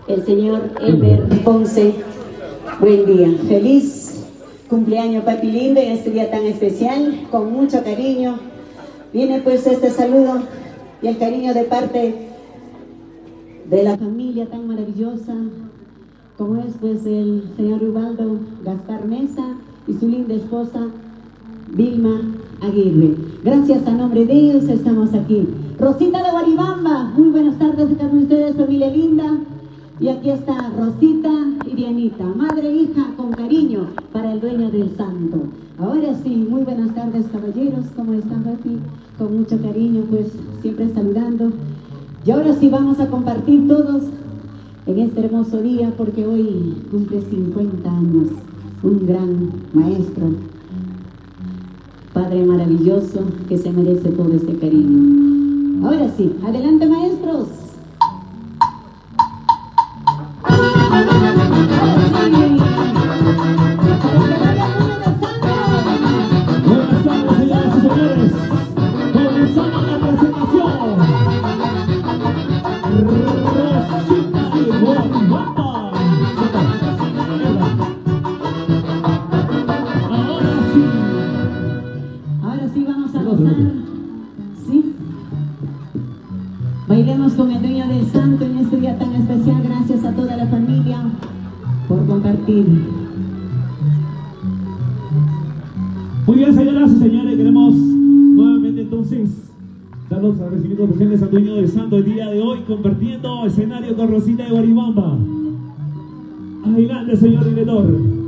el señor Elmer Ponce. Buen día, feliz cumpleaños papi lindo en este día tan especial, con mucho cariño. Viene pues este saludo y el cariño de parte de la familia tan maravillosa como es pues el señor Ubaldo Gaspar Mesa y su linda esposa Vilma Aguirre. Gracias, a nombre de ellos estamos aquí. Rosita de Guaribamba, muy buenas tardes a todos ustedes, familia linda. Y aquí está Rosita y Dianita, madre e hija con cariño para el dueño del santo. Ahora sí, muy buenas tardes caballeros, ¿cómo están aquí? Con mucho cariño, pues siempre saludando. Y ahora sí vamos a compartir todos en este hermoso día, porque hoy cumple 50 años, un gran maestro, padre maravilloso que se merece todo este cariño. Ahora sí, adelante maestros. Buenas tardes, señoras y señores. Comenzamos la presentación. Rosita de Guaribamba. Ahora sí vamos a gozar. ¿Sí? Bailemos con el dueño del santo en este día tan especial. Gracias a toda la familia por compartir. Muy bien, señoras y señores, queremos nuevamente entonces darnos a recibir los presentes al dueño del santo el día de hoy, compartiendo escenario con Rosita de Guaribamba. Adelante, señor director.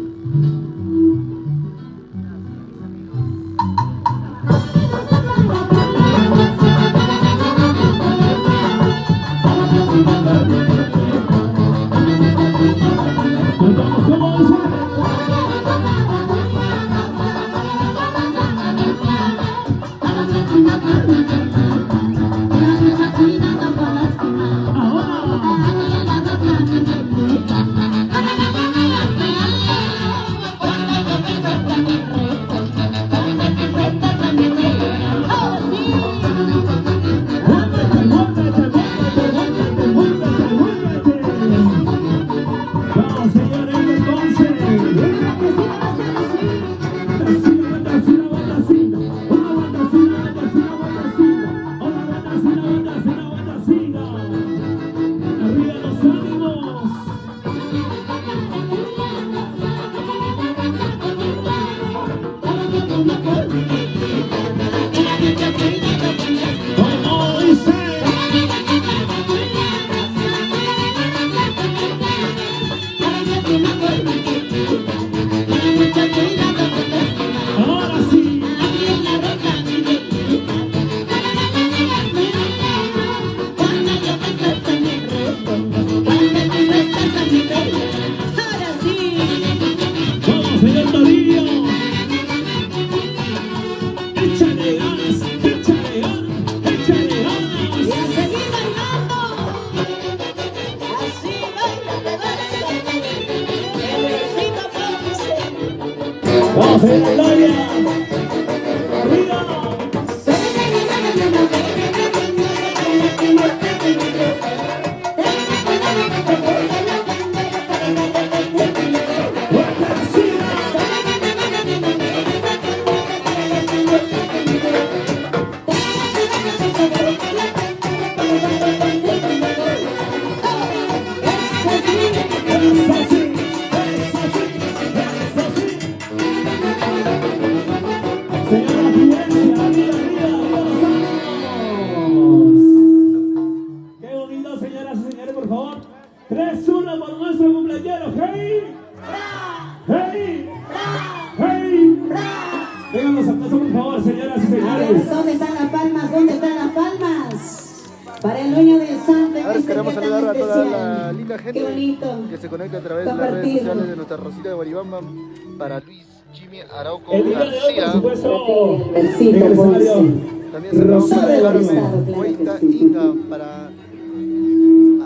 Para Luis Jimmy Arauco el día de hoy, García. por supuesto, También saludamos para Carmen Hueita Inga, para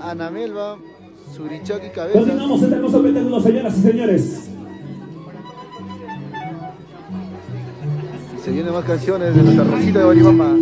Ana Melba Surichaki Cabezas. Continuamos este hermoso espectáculo, señoras y señores. Y se vienen más canciones de nuestra Rosita de Guaribamba.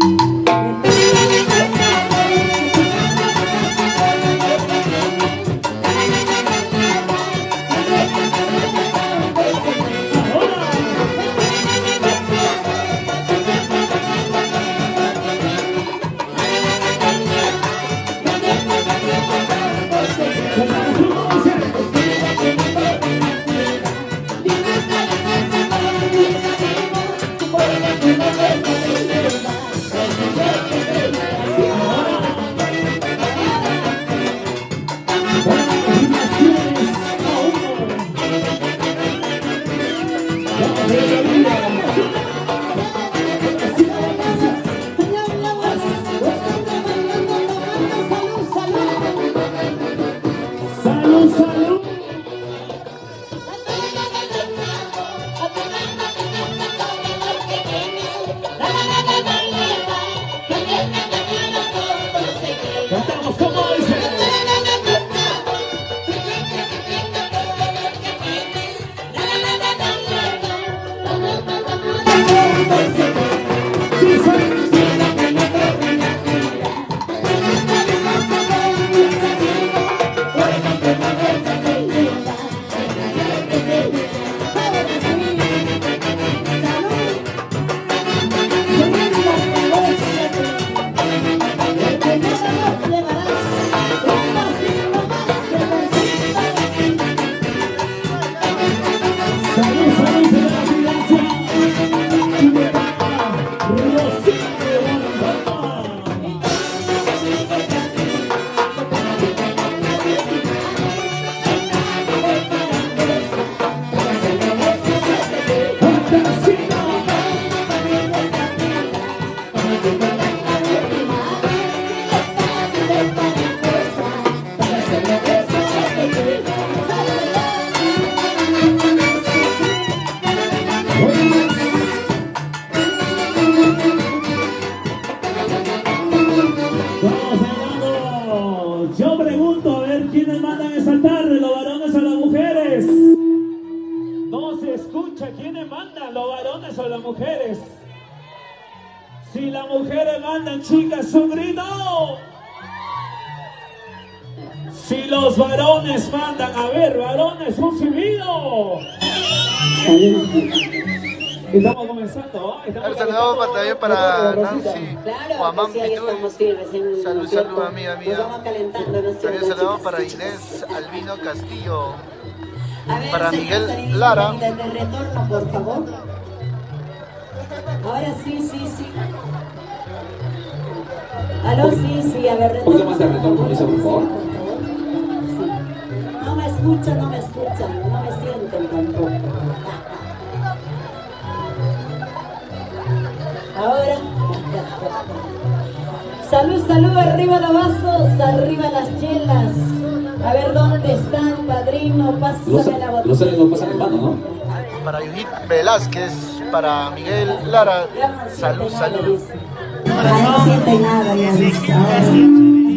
Yo pregunto, a ver, ¿quiénes mandan esta tarde? ¿Los varones o las mujeres? No se escucha, ¿quiénes mandan? ¿Los varones o las mujeres? Si las mujeres mandan, chicas, un grito. Si los varones mandan, a ver, varones, un silbido. Estamos comenzando, ¿eh? Un saludo también para Nancy Guamán Pitul. Salud, amiga mía. También saludamos para chicas. Inés Albino Castillo. A ver, Para señor Miguel Sanito, Lara. De retorno, por favor. Ahora sí. Aló, sí, a ver, retorno. Un poquito más de retorno, por favor. Sí. No me escuchan, no me sienten tampoco. Ahora. Salud, arriba los vasos, arriba las chelas. A ver dónde están, padrino, pásame la botella. Los celos no pasan en vano, ¿no? Para Judith Velázquez, para Miguel Lara. Salud. No siente nada, ya ves.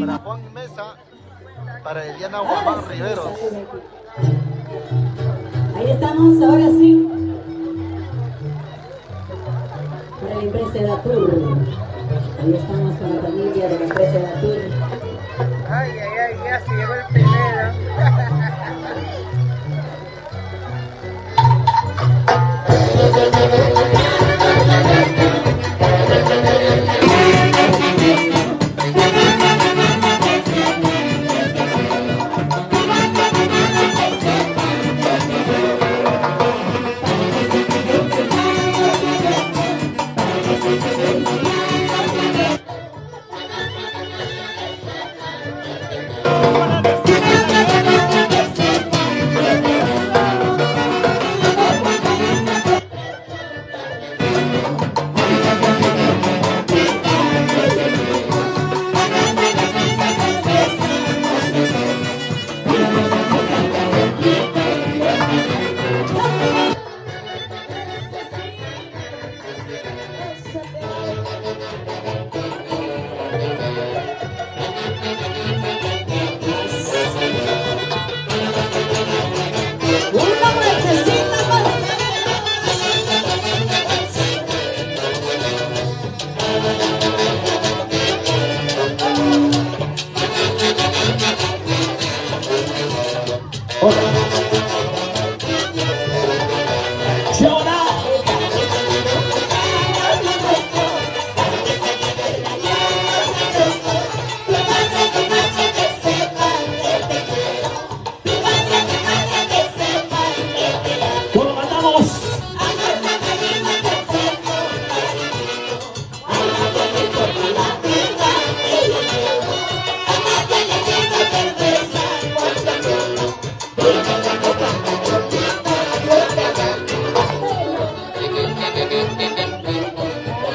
Para Juan Mesa, para Eliana Guamán Riveros. Ahí estamos, ahora sí. Para la empresa de Atur. Ahí estamos con la familia de la empresa de Atur. Ay, ya se llegó el primero.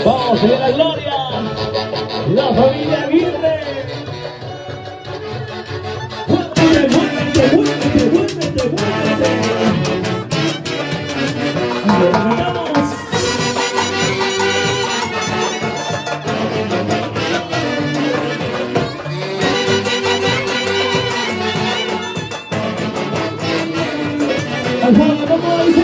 Vamos, de la gloria, la familia Aguirre. Muévete. Vamos. Al fondo, ¿cómo dice?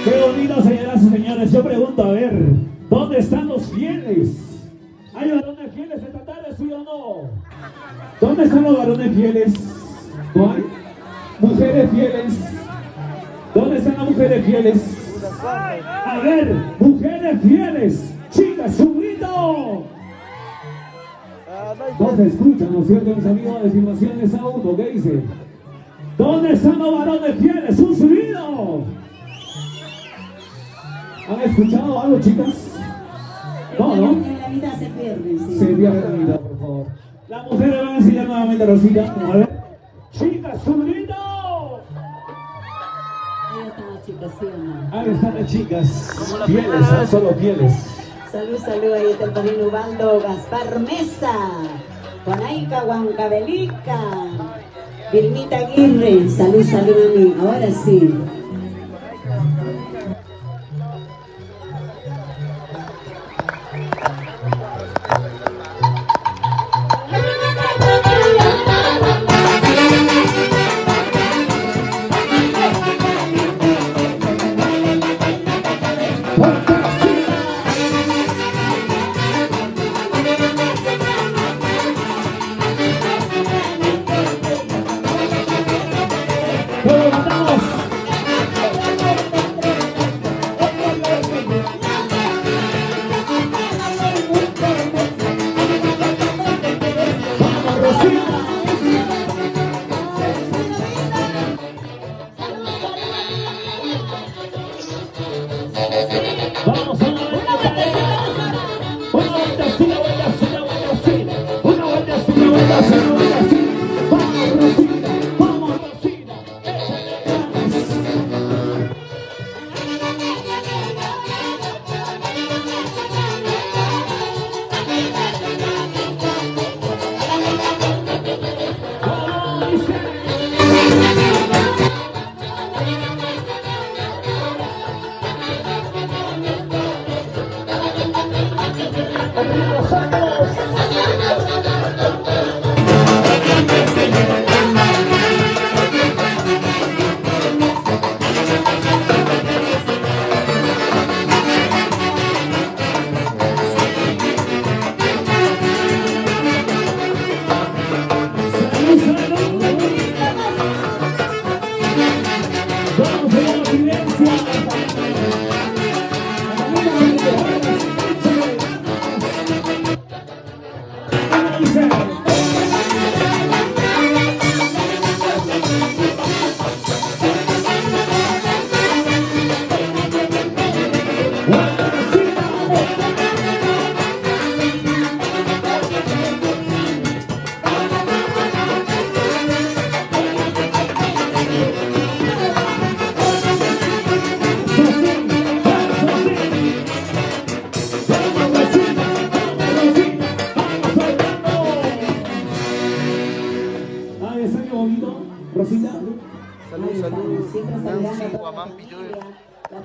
Qué bonito, señoras y señores. Yo pregunto, a ver, ¿dónde están los fieles? ¿Hay varones fieles esta tarde, sí o no? ¿Dónde están los varones fieles? ¿No hay? ¿Mujeres fieles? ¿Dónde están las mujeres fieles? A ver, mujeres fieles, chicas, su grito. No se escucha, ¿no es cierto? Mis amigos de Filmaciones Auto, ¿qué dice? ¿Dónde están los varones fieles? ¡Un subido! ¿Han escuchado algo, chicas? No, ¿no? En la vida se pierde, sí. Se pierde la mitad, por favor. Las mujeres van a enseñar nuevamente a Rosita. A ver. Chicas, subiendo. Ahí están las chicas, ¿sí o no? Ahí están las chicas. Pieles, son solo pieles. Salud, salud, ahí está el padrino Ubaldo Gaspar Mesa. Juanaika Huancabelica. Vilmita Aguirre. Salud, salud a mí. Ahora sí.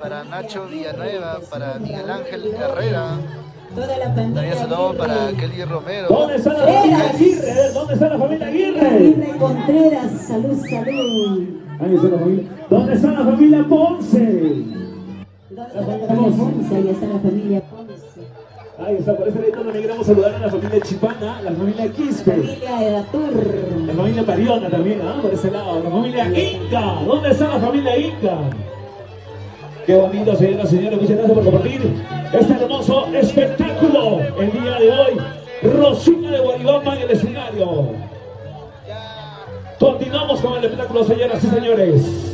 Para Nacho Villanueva, para Miguel Ángel Herrera. Toda la familia. También saludos para Kelly Romero. ¿Dónde está la familia Aguirre? ¿Dónde está la familia Aguirre? Aguirre Contreras, salud, salud. Ahí está la familia. ¿Dónde está la familia Ponce? ¿Dónde está la familia Ponce? Ahí está la familia Ponce. Ahí está, por ese lado también queremos saludar a la familia Chipana, la familia Quispe. La familia Edatur. La familia Pariona también, ¿ah? Por ese lado. La familia Inca. ¿Dónde está la familia Inca? Qué bonito, señoras y señores, muchas gracias por compartir este hermoso espectáculo el día de hoy. Rosita de Guaribamba en el escenario. Continuamos con el espectáculo, señoras y señores.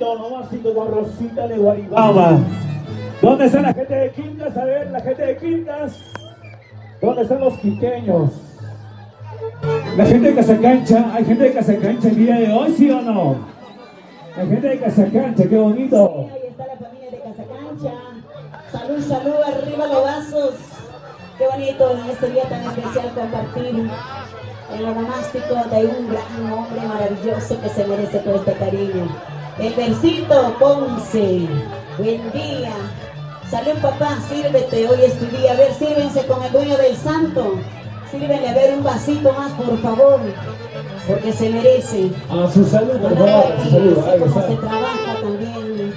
bonito, nomástico con Rosita de Guaribamba. ¿Dónde está la gente de Quintas? A ver, la gente de Quintas. ¿Dónde están los quiqueños? La gente de Casacancha. ¿Hay gente de Casacancha el día de hoy, sí o no? La gente de Casacancha, qué bonito. Sí, ahí está la familia de Casacancha. Salud, salud, arriba los vasos. Qué bonito en este día tan especial compartir el onomástico de un gran hombre maravilloso que se merece todo este cariño. El versito Ponce. Buen día. Salud, papá, sírvete, hoy es tu día. A ver, sírvense con el dueño del santo. Sírvenle a ver un vasito más, por favor, porque se merece. A su salud, por favor, a su salud. Así como se trabaja también,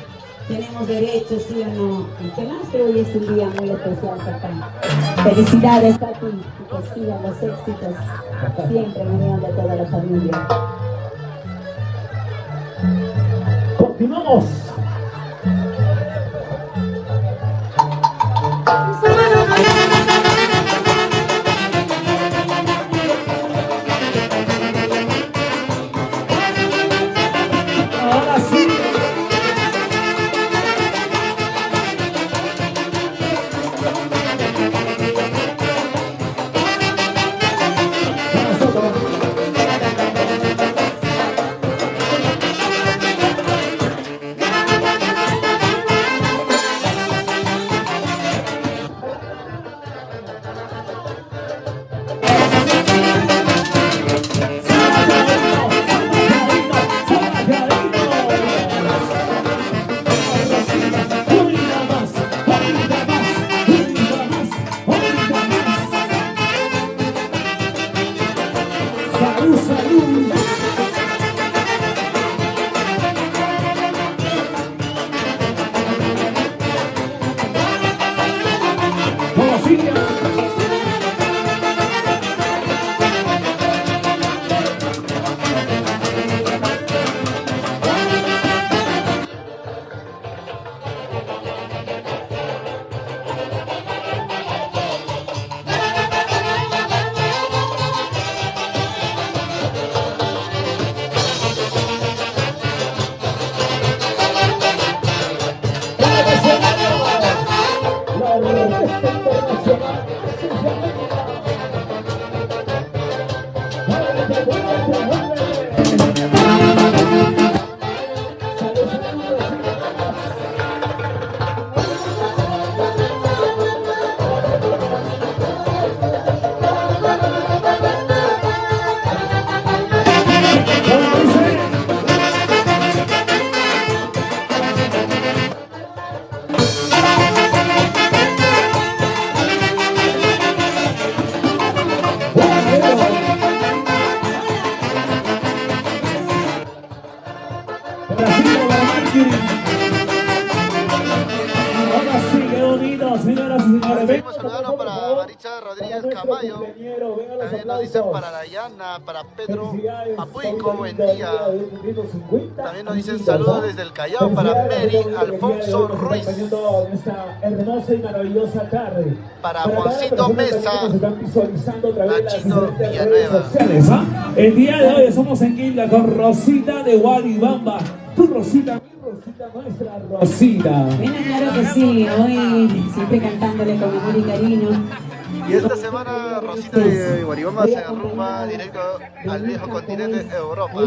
tenemos derechos, ¿sí o no? Que más que hoy es un día muy especial, papá. Felicidades, papi, y que sigan los éxitos siempre en unión de toda la familia. Continuamos. Seguimos saludando para Maritza Rodríguez Camayo. También nos dicen para Dayana, para Pedro Apuico, buen día. También nos dicen saludos desde el Callao para Mary Alfonso Ruiz. Hermosa y maravillosa tarde. Para Juancito Mesa, Nachito Villanueva. El día de hoy estamos en Quinta con Rosita de Guaribamba. Tu Rosita, mi Rosita, nuestra Rosita. Bueno, claro que sí, hoy siempre cantándole con amor y cariño. Y esta semana Rosita de Guaribamba se arrumba directo al viejo continente Europa.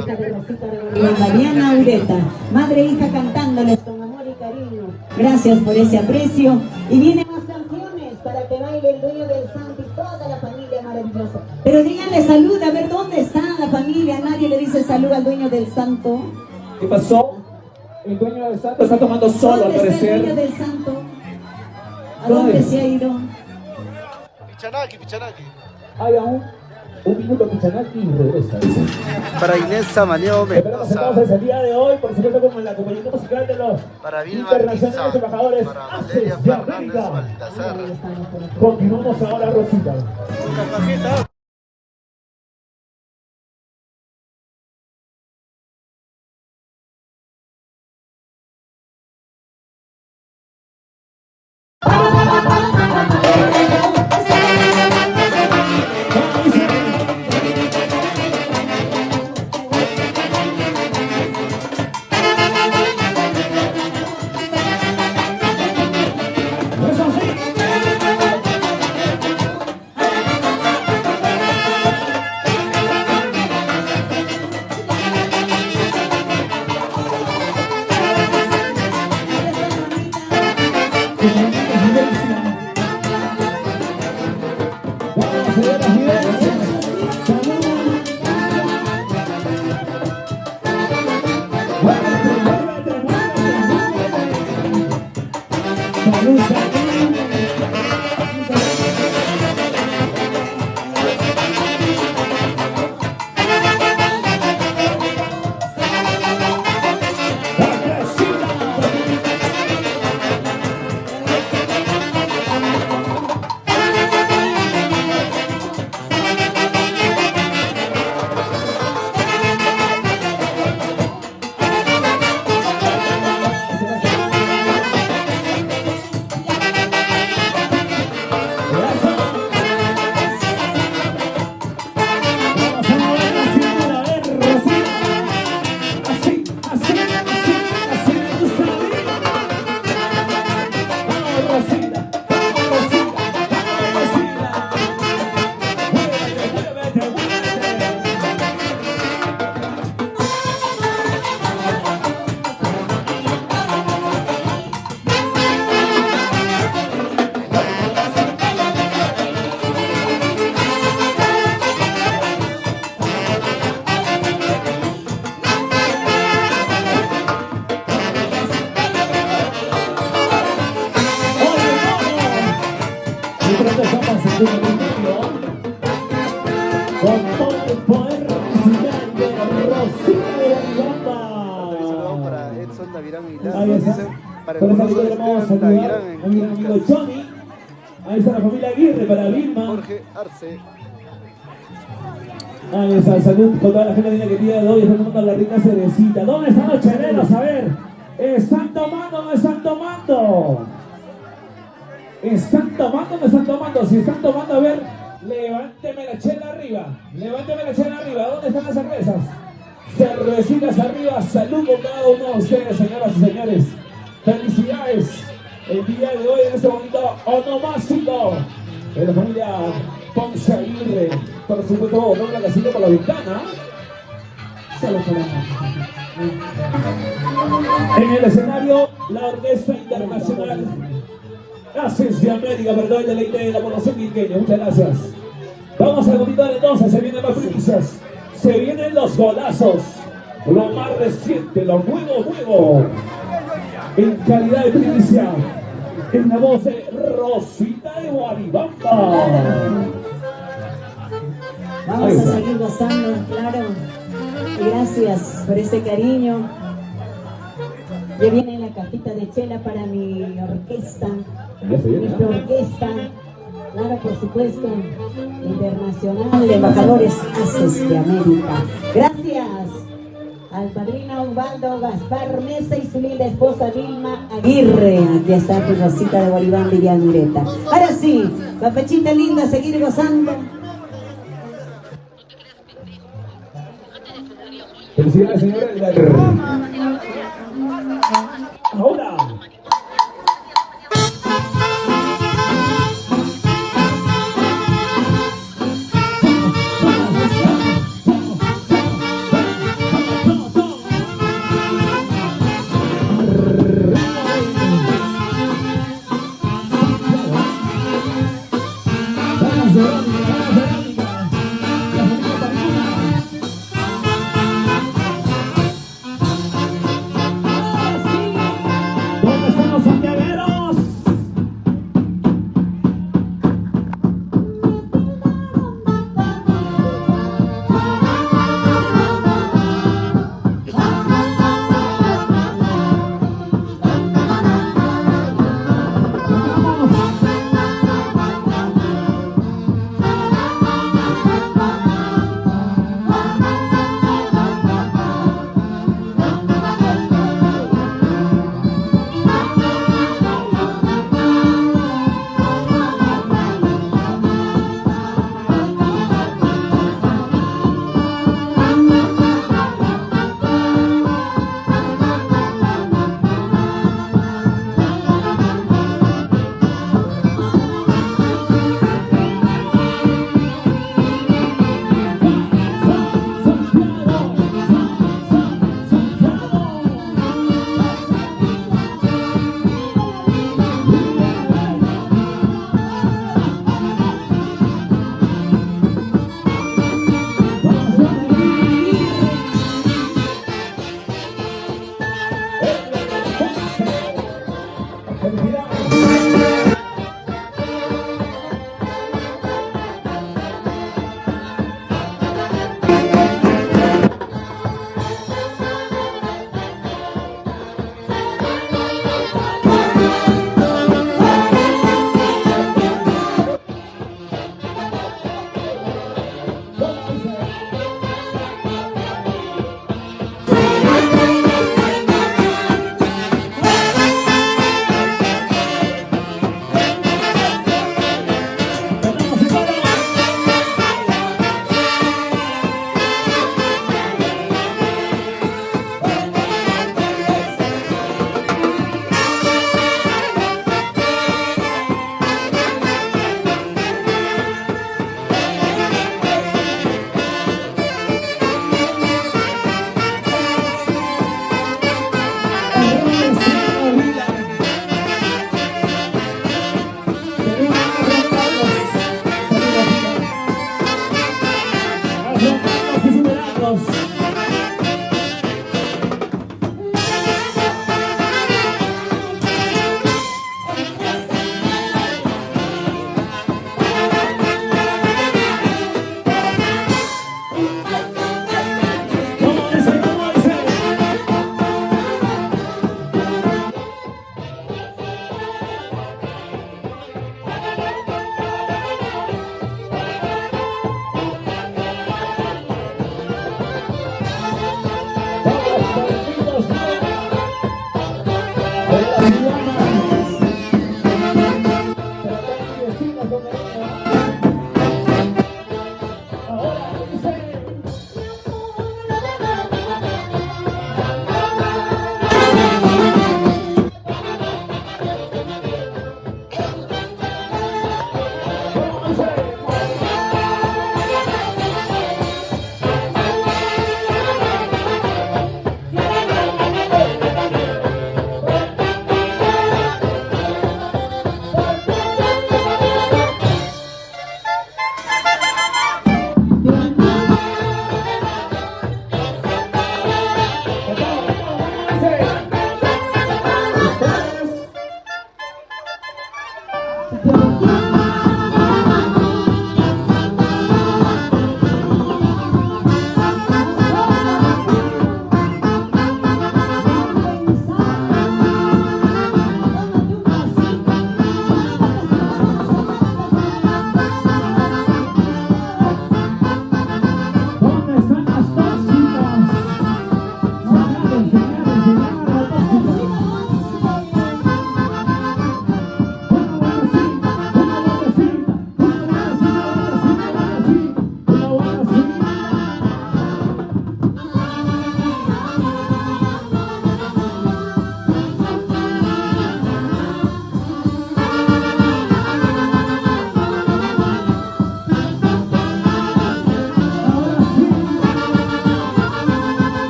Mariana Ureta, madre e hija cantándoles con amor y cariño. Gracias por ese aprecio. Y vienen más canciones para que baile el dueño del santo y toda la familia maravillosa. Pero díganle salud, a ver dónde está la familia. Nadie le dice salud al dueño del santo. ¿Qué pasó? El dueño del santo está tomando solo, al ¿Dónde está el parecer. dueño del santo? ¿A dónde se ha ido? Pichanaki, Pichanaki. Hay aún un minuto Pichanaki y regresa. Para Inés Samaneo Esperamos Mendoza. entonces el día de hoy, por supuesto, como en la compañía musical de los Para Vilma internacionales Tiza. embajadores Para Aces Valeria de Fernández América. Baltazar. Continuamos ahora, Rosita. Una cajita. creo que somos el municipio con todo el poder musical de Rosita de Guaribamba. Un saludo para Edson Davirán Ahí está. para Por el eso famoso queremos Esteban saludar Davirán a mi amigo Johnny. Ahí está la familia Aguirre para Vilma. Jorge Arce. Ahí está, salud con toda la gente linda que tiene de hoy. Están tomando la rica cervecita. ¿Dónde están los cheleros? A ver. ¿Están tomando o no están tomando? ¿Están tomando o no están tomando? Si están tomando, a ver, levánteme la chela arriba. Levánteme la chela arriba. ¿Dónde están las cervezas? Cervecitas arriba. Salud con cada uno de ustedes, señoras y señores. Felicidades. El día de hoy en este bonito onomástico de la familia Ponce Aguirre. Por supuesto, no la casita por la ventana. Solo para en el escenario, la Orquesta Internacional Haces de América, perdón, el deleite de la población quinqueña. Muchas gracias. Vamos a continuar entonces, se vienen las primicias, se vienen los golazos, lo más reciente, lo nuevo, en calidad de primicia, en la voz de Rosita de Guaribamba. Vamos a seguir gozando, claro. Y gracias por ese cariño. Ya viene la cajita de chela para mi orquesta, nuestra orquesta, claro, por supuesto, internacional de embajadores Haces de América. Gracias al padrino Osvaldo Gaspar Mesa y su linda esposa Vilma Aguirre. Aquí está tu Rosita de Guaribamba y de Andreta. Ahora sí, papachita linda, seguir gozando. Felicidades, señora. Ahora.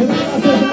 gracias.